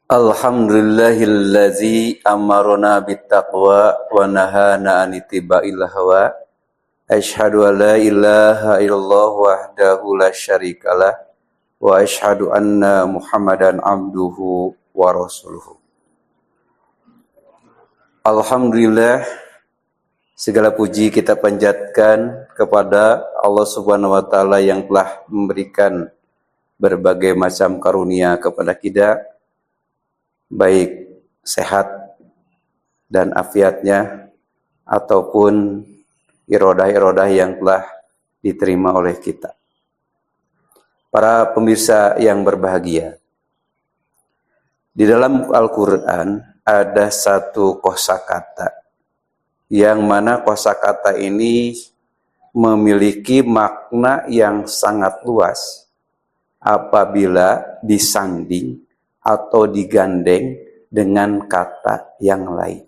Alhamdulillahillazi amarona bittaqwa wa nahana anitiba'il hawa. Asyhadu an la ilaha illallah wahdahu la syarikalah wa asyhadu anna Muhammadan abduhu wa rasuluhu. Alhamdulillah, segala puji kita panjatkan kepada Allah Subhanahu wa taala yang telah memberikan berbagai macam karunia kepada kita, baik sehat dan afiatnya ataupun irodah-irodah yang telah diterima oleh kita. Para pemirsa yang berbahagia, di dalam Al-Quran ada satu kosakata yang mana kosakata ini memiliki makna yang sangat luas apabila disanding atau digandeng dengan kata yang lain.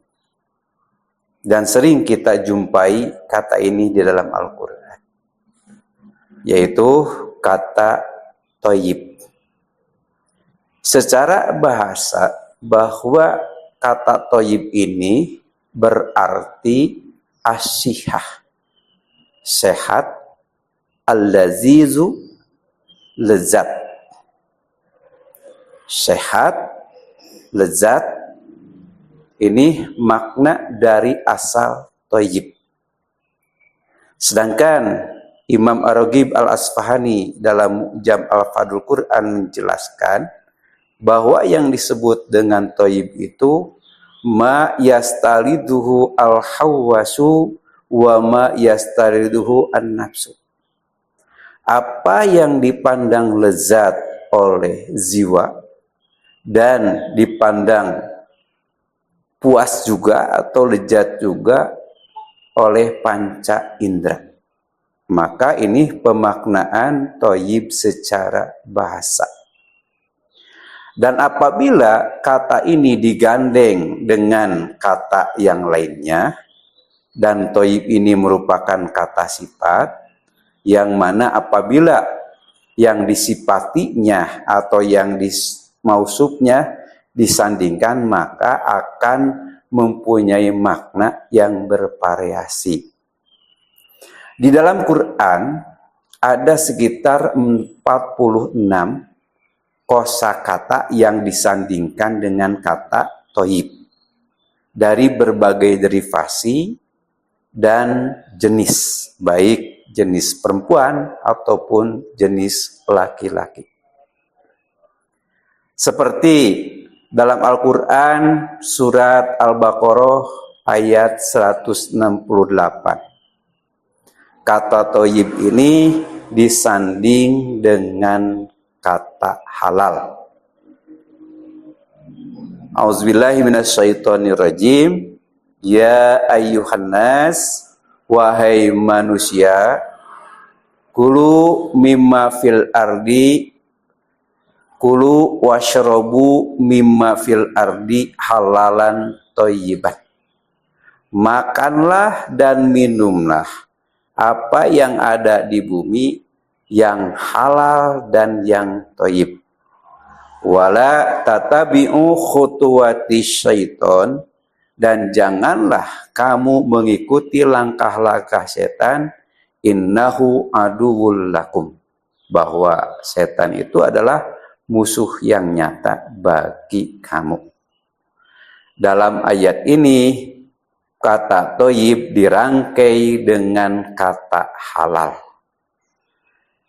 Dan sering kita jumpai kata ini di dalam Al-Quran, yaitu kata thayyib. Secara bahasa, bahwa kata thayyib ini berarti as-sihah, sehat, al-lazizu, lezat. Sehat, lezat, ini makna dari asal thayyib. Sedangkan Imam Ar-Raghib Al-Asfahani dalam Jam' Al-Fadul Quran menjelaskan bahwa yang disebut dengan thayyib itu ma yastaliduhu al-hawwasu wa ma yastaliduhu an-nafsu. Apa yang dipandang lezat oleh jiwa dan dipandang puas juga atau lezat juga oleh panca indera. Maka ini pemaknaan thayyib secara bahasa. Dan apabila kata ini digandeng dengan kata yang lainnya, dan thayyib ini merupakan kata sifat, yang mana apabila yang disifatinya atau yang mausufnya disandingkan, maka akan mempunyai makna yang bervariasi. Di dalam Quran ada sekitar 46 kosakata yang disandingkan dengan kata thayyib dari berbagai derivasi dan jenis, baik jenis perempuan ataupun jenis laki-laki. Seperti dalam Al-Quran surat Al-Baqarah ayat 168. Kata thayyib ini disanding dengan kata halal. Auzubillahi minasyaitonirrajim. Ya ayyuhan nas, wahai manusia, kulu mimma fil ardi, kulu washrobu mimma fil ardi halalan thayyiban. Makanlah dan minumlah apa yang ada di bumi yang halal dan yang thayyib. Wala tatabi'u khutuwati syaiton, dan janganlah kamu mengikuti langkah-langkah setan, innahu aduwwul lakum, bahwa setan itu adalah musuh yang nyata bagi kamu. Dalam ayat ini kata thayyib dirangkai dengan kata halal.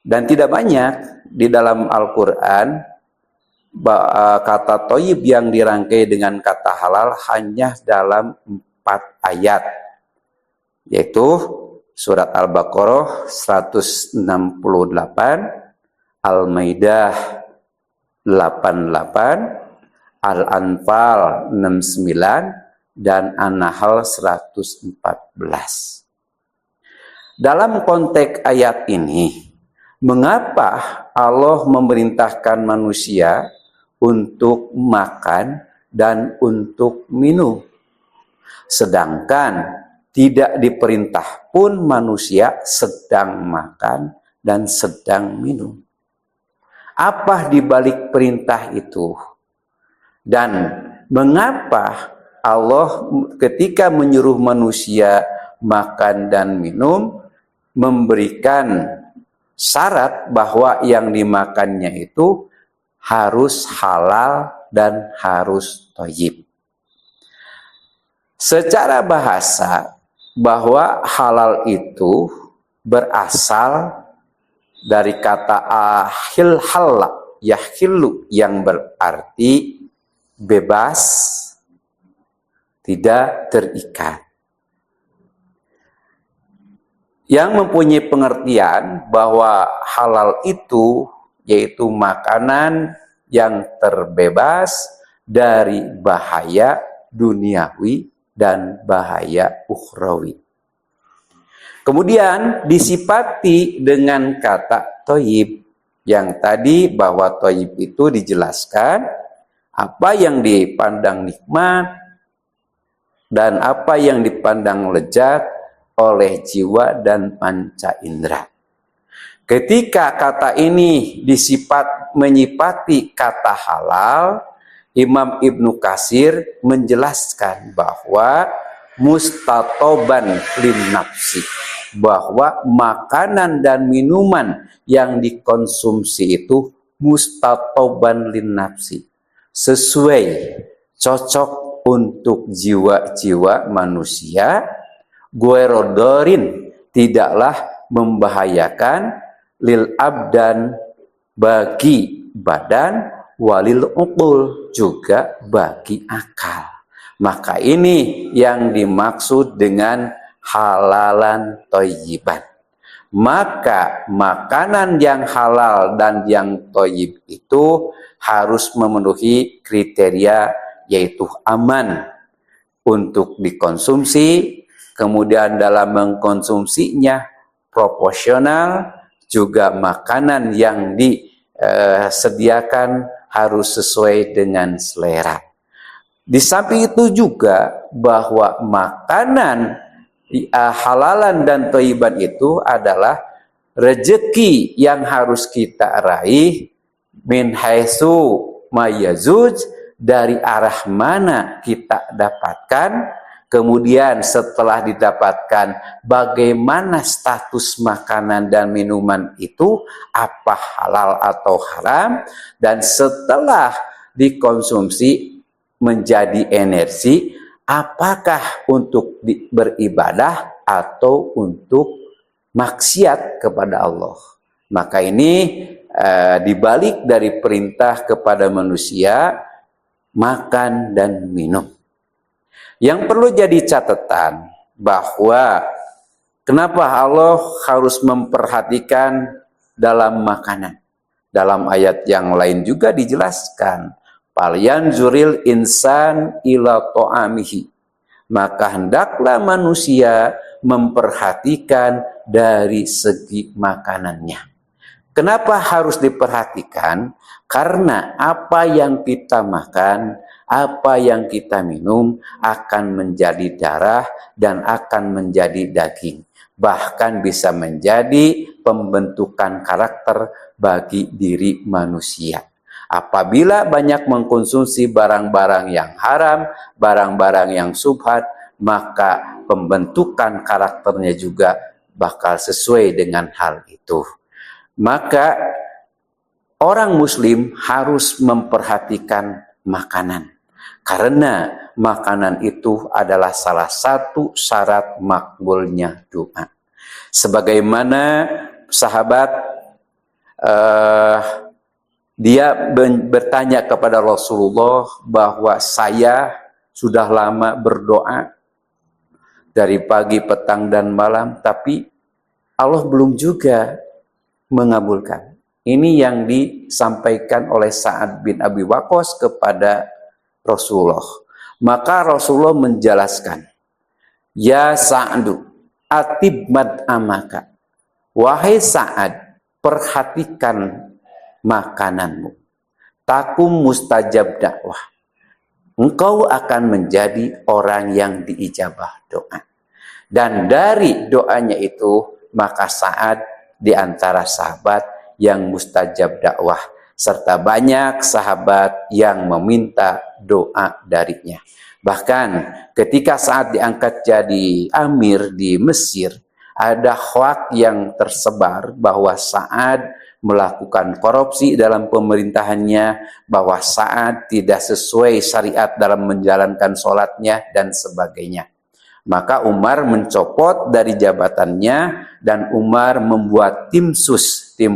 Dan tidak banyak di dalam Al-Quran kata thayyib yang dirangkai dengan kata halal, hanya dalam 4 ayat, yaitu surat Al-Baqarah 168, Al-Maidah 88, Al-Anfal 69, dan An-Nahl 114. Dalam konteks ayat ini, mengapa Allah memerintahkan manusia untuk makan dan untuk minum, sedangkan tidak diperintah pun manusia sedang makan dan sedang minum? Apa di balik perintah itu? Dan mengapa Allah ketika menyuruh manusia makan dan minum memberikan syarat bahwa yang dimakannya itu harus halal dan harus thayyib. Secara bahasa, bahwa halal itu berasal dari kata ahil halla, yahillu, yang berarti bebas, tidak terikat. Yang mempunyai pengertian bahwa halal itu yaitu makanan yang terbebas dari bahaya duniawi dan bahaya ukhrawi. Kemudian disifati dengan kata thayyib, yang tadi bahwa thayyib itu dijelaskan apa yang dipandang nikmat dan apa yang dipandang lezat oleh jiwa dan panca indera. Ketika kata ini menyifati kata halal, Imam Ibnu Katsir menjelaskan bahwa mustatoban lin nafsi, bahwa makanan dan minuman yang dikonsumsi itu mustatoban lin nafsi, sesuai, cocok untuk jiwa-jiwa manusia, guerodorin, tidaklah membahayakan, lil abdan, bagi badan, walil uqul, juga bagi akal. Maka ini yang dimaksud dengan halalan thayyiban. Maka makanan yang halal dan yang thayyib itu harus memenuhi kriteria, yaitu aman untuk dikonsumsi, kemudian dalam mengkonsumsinya proporsional, juga makanan yang disediakan harus sesuai dengan selera. Di samping itu juga bahwa makanan halalan dan thayyiban itu adalah rezeki yang harus kita raih min haitsu mayazuj, dari arah mana kita dapatkan. Kemudian setelah didapatkan, bagaimana status makanan dan minuman itu, apa halal atau haram, dan setelah dikonsumsi menjadi energi, apakah untuk beribadah atau untuk maksiat kepada Allah. Maka ini dibalik dari perintah kepada manusia makan dan minum. Yang perlu jadi catatan bahwa kenapa Allah harus memperhatikan dalam makanan. Dalam ayat yang lain juga dijelaskan, falyanzuril insan ila ta'amihi, maka hendaklah manusia memperhatikan dari segi makanannya. Kenapa harus diperhatikan? Karena apa yang kita makan, apa yang kita minum akan menjadi darah dan akan menjadi daging. Bahkan bisa menjadi pembentukan karakter bagi diri manusia. Apabila banyak mengkonsumsi barang-barang yang haram, barang-barang yang syubhat, maka pembentukan karakternya juga bakal sesuai dengan hal itu. Maka orang muslim harus memperhatikan makanan, karena makanan itu adalah salah satu syarat makbulnya doa. Sebagaimana sahabat dia bertanya kepada Rasulullah bahwa saya sudah lama berdoa dari pagi, petang, dan malam, tapi Allah belum juga mengabulkan. Ini yang disampaikan oleh Sa'ad bin Abi Waqqas kepada Rasulullah. Maka Rasulullah menjelaskan, ya Sa'adu, atib mad'amaka. Wahai Sa'ad, perhatikan makananmu. Takum mustajab dakwah. Engkau akan menjadi orang yang diijabah doa. Dan dari doanya itu, maka Sa'ad di antara sahabat yang mustajab dakwah, serta banyak sahabat yang meminta doa darinya. Bahkan ketika saat diangkat jadi amir di Mesir, ada hoak yang tersebar bahwa Sa'ad melakukan korupsi dalam pemerintahannya, bahwa Sa'ad tidak sesuai syariat dalam menjalankan sholatnya, dan sebagainya. Maka Umar mencopot dari jabatannya dan Umar membuat tim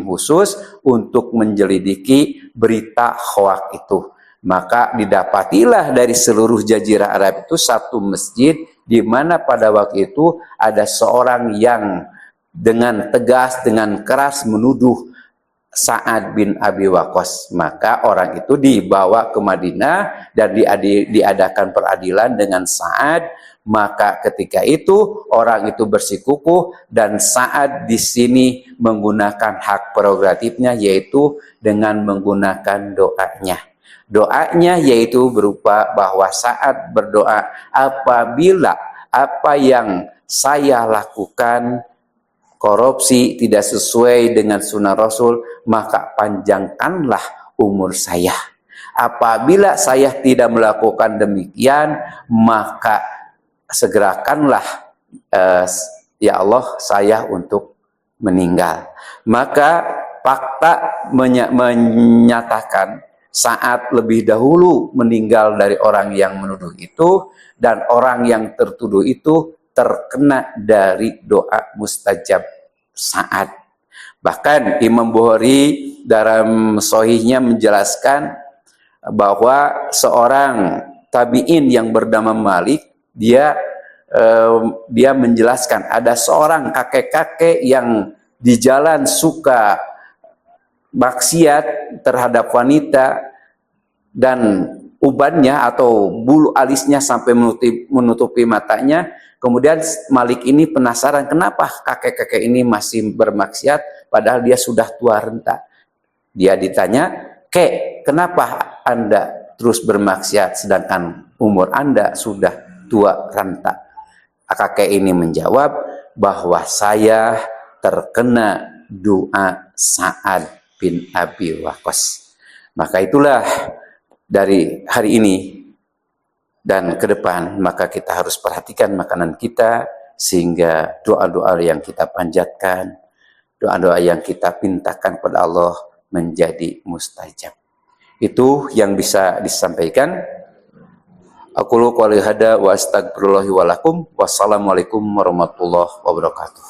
khusus untuk menyelidiki berita hoak itu. Maka didapatilah dari seluruh jazirah Arab itu satu masjid di mana pada waktu itu ada seorang yang dengan tegas, dengan keras menuduh Sa'ad bin Abi Waqqas. Maka orang itu dibawa ke Madinah dan diadakan peradilan dengan Sa'ad. Maka ketika itu orang itu bersikukuh dan Sa'ad di sini menggunakan hak prerogatifnya, yaitu dengan menggunakan doanya. Doanya yaitu berupa bahwa Sa'ad berdoa, apabila apa yang saya lakukan korupsi tidak sesuai dengan sunnah Rasul, maka panjangkanlah umur saya. Apabila saya tidak melakukan demikian, maka segerakanlah ya Allah saya untuk meninggal. Maka fakta menyatakan Sa'ad lebih dahulu meninggal dari orang yang menuduh itu, dan orang yang tertuduh itu terkena dari doa mustajab Sa'ad. Bahkan Imam Bukhari dalam sahihnya menjelaskan bahwa seorang tabi'in yang bernama Malik, dia menjelaskan ada seorang kakek-kakek yang di jalan suka maksiat terhadap wanita dan ubannya atau bulu alisnya sampai menutupi matanya. Kemudian Malik ini penasaran kenapa kakek-kakek ini masih bermaksiat padahal dia sudah tua renta. Dia ditanya, "Kek, kenapa Anda terus bermaksiat sedangkan umur Anda sudah tua renta?" Kakek ini menjawab bahwa saya terkena doa Sa'ad bin Abi Waqqas. Maka itulah dari hari ini dan ke depan, maka kita harus perhatikan makanan kita sehingga doa-doa yang kita panjatkan, doa-doa yang kita pintakan kepada Allah menjadi mustajab. Itu yang bisa disampaikan. Aqulu qouli hada wa astaghfirullahi wa lakum. Wassalamualaikum warahmatullahi wabarakatuh.